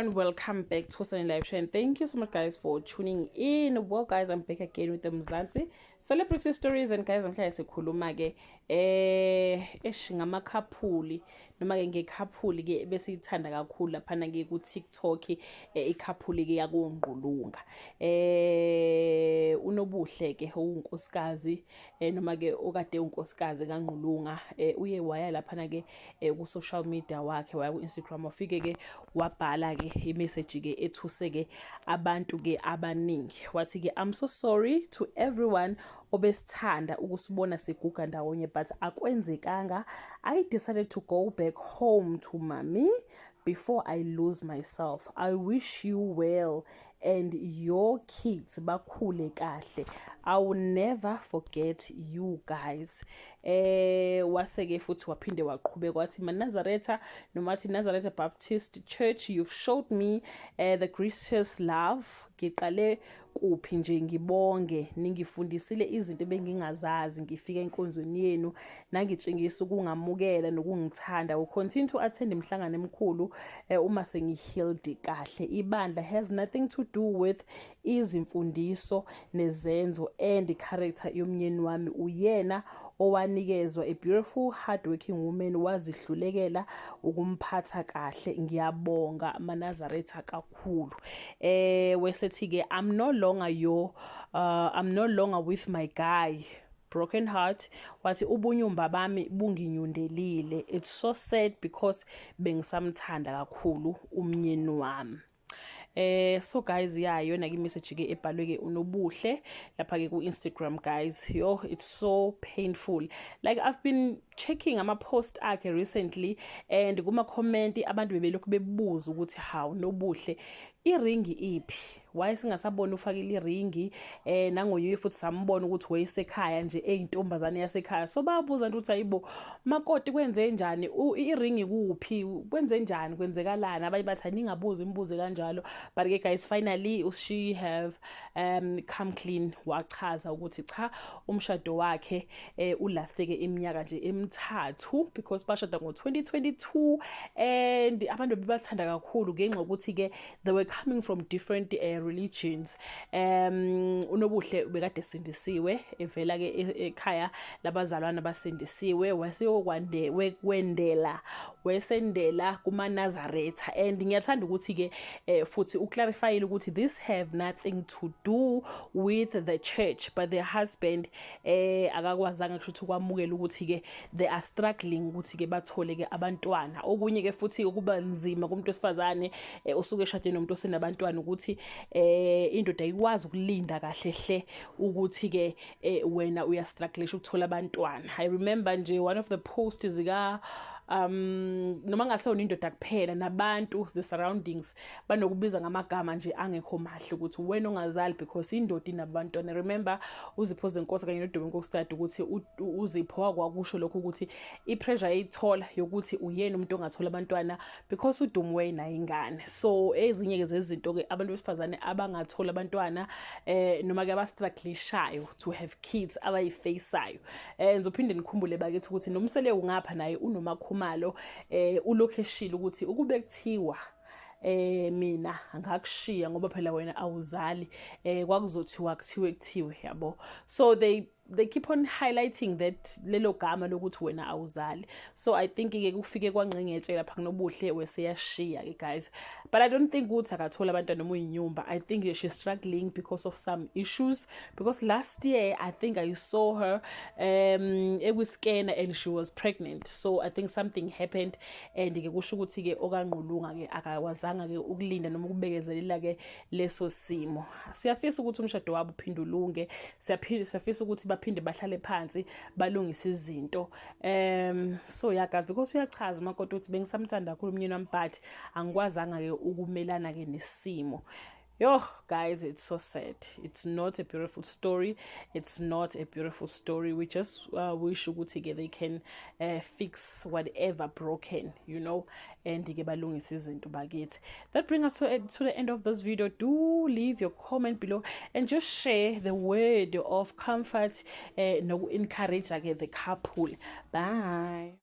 everyone, welcome back to Sunny Live Show, and thank you so much guys for tuning in. Well guys, I'm back again with the Mzansi celebrity stories, and guys namhlanje sikhuluma ke ngamakhaphuli noma ke ngekhaphuli ke besithanda kakhulu laphana ke ku TikTok, ikhaphuli ke yakongqulunga. Unobuhle ke unkosikazi noma ke okade unkosikazi kaNgqulunga uye waya laphana ke ku social media wakhe, waya ku Instagram, wafike ke wabhala ke imessage ke ethuse ke abantu ke abaningi, wathi ke I'm so sorry to everyone obesithanda ukusibona siguga ndawonye, but akwenzekanga. I decided to go back home to mommy before I lose myself. I wish you well and your kids bakhule kahle. I will never forget you guys. Waseke futhi waphinde waqhubeka wathi Nazareth noma athi Nazareth Baptist Church, you've showed me the greatest love. Ngiqale kuphi nje ngibonge, ningifundisile izinto bengingazazi, ngifika enkonzweni yenu nangitshengisa ukungamukela nokungithanda. Will continue to attend imihlangano emikhulu uma sengihealed kahle. Ibandla has nothing to do with izimfundiso nezenzo and character yomnyeni wami. Uyena owanikezwa a beautiful hardworking woman, wazihlulekela ukumphatha kahle. Ngiyabonga Nazaretha kakhulu. Wesethi ke I'm no longer with my guy. Broken heart. Wathi ubunyumba bami bunginyundelile. It's so sad because bengisamthanda kakhulu umnyeni wami. So guys, yeah, yona ke message ke ebhalwe ke unobuhle lapha ke ku Instagram guys. Yo, it's so painful. Like I've been checking ama post akhe recently, and kuma comment abantu bebelokhu bebuza ukuthi how nobuhle iringi iphi, why singasabona ufakile iringi nangoyuye futhi sambona ukuthi wayesekhaya nje eyintombazane yasekhaya. So babuza nje ukuthi ayibo makoti kwenze njani, iringi kuphi, kwenze njani, kwenzekalana. Abanye bathi ningabuza imibuzo kanjalo, but ke guys finally she have come clean, wachaza ukuthi cha umshado wakhe ulasteke iminyaka nje emithathu because bashada ngo-2022, and abantu bebathanda kakhulu ngenxa ukuthi ke they were coming from different religions. Unobuhle bekade sindisiwe evela ke ekhaya labazalwana basindisiwe, wesendela kuma Nazaretha. And ngiyathanda ukuthi ke futhi uclarifyile ukuthi this have nothing to do with the church, but the husband akakwazanga kusho kwamukela ukuthi ke they are struggling ukuthi ke bathole ke abantwana. Okunye ke futhi ukuba nzima kumuntu wesifazane usuke eshade nomuntu osenabantwana ukuthi indoda ayikwazi ukulinda kahle hle ukuthi ke wena uya struggle ukuthola abantwana. I remember nje one of the posts zika noma ngasewona indoda kuphela, nabantu the surroundings banokubiza ngamagama nje angekho mahle ukuthi wena ongazali because indoda inabantwana. Remember uZipho Zenkosi kanye noDube Nkosikazi ukuthi uZipho wakwakusho lokho ukuthi ipressure ayithola yokuthi uyena umuntu ongathola abantwana because uDumo wayena ingane. So ezinye ke zezinto ke abantu besifazane abangathola abantwana noma ke abastrugglishayo to have kids abayifaceayo. Ngizophinde nikhumbule bakithi ukuthi nomsele ungapha naye unomakhumalo ulokhu eshila ukuthi ukube kuthiwa mina ngakushiya ngoba phela wena awuzali, kwakuzothiwa kuthiwe yabo. So they keep on highlighting that lelo gama lokuthi wena awuzali. So I think ke kufike kwangqengetshe lapha kunobuhle weseyashiya ke guys, but I don't think ukuthi akathola abantwana noma uyinyumba. I think she's struggling because of some issues, because last year I think I saw her scanner and she was pregnant. So I think something happened, and ke kusho ukuthi ke okaNgqulunga ke akawazanga ke ukulinda noma ukubekezelela ke leso simo. Siyafisa ukuthi umshado wabo uphinde ulunge, siyafisa ukuthi baphinde bahlale phansi balungise izinto. So yeah guys, because uyachaza makoti ukuthi bengisamthanda kakhulu umnyeni wami but angikwazanga ke ukumelana ke nesimo. Yo guys, it's so sad. It's not a beautiful story. It's not a beautiful story. We just wish ukuthi they can fix whatever broken, you know, and balungise izinto bakithi. That brings us to the end of this video. Do leave your comment below and just share the word of comfort no encourage the couple. Bye.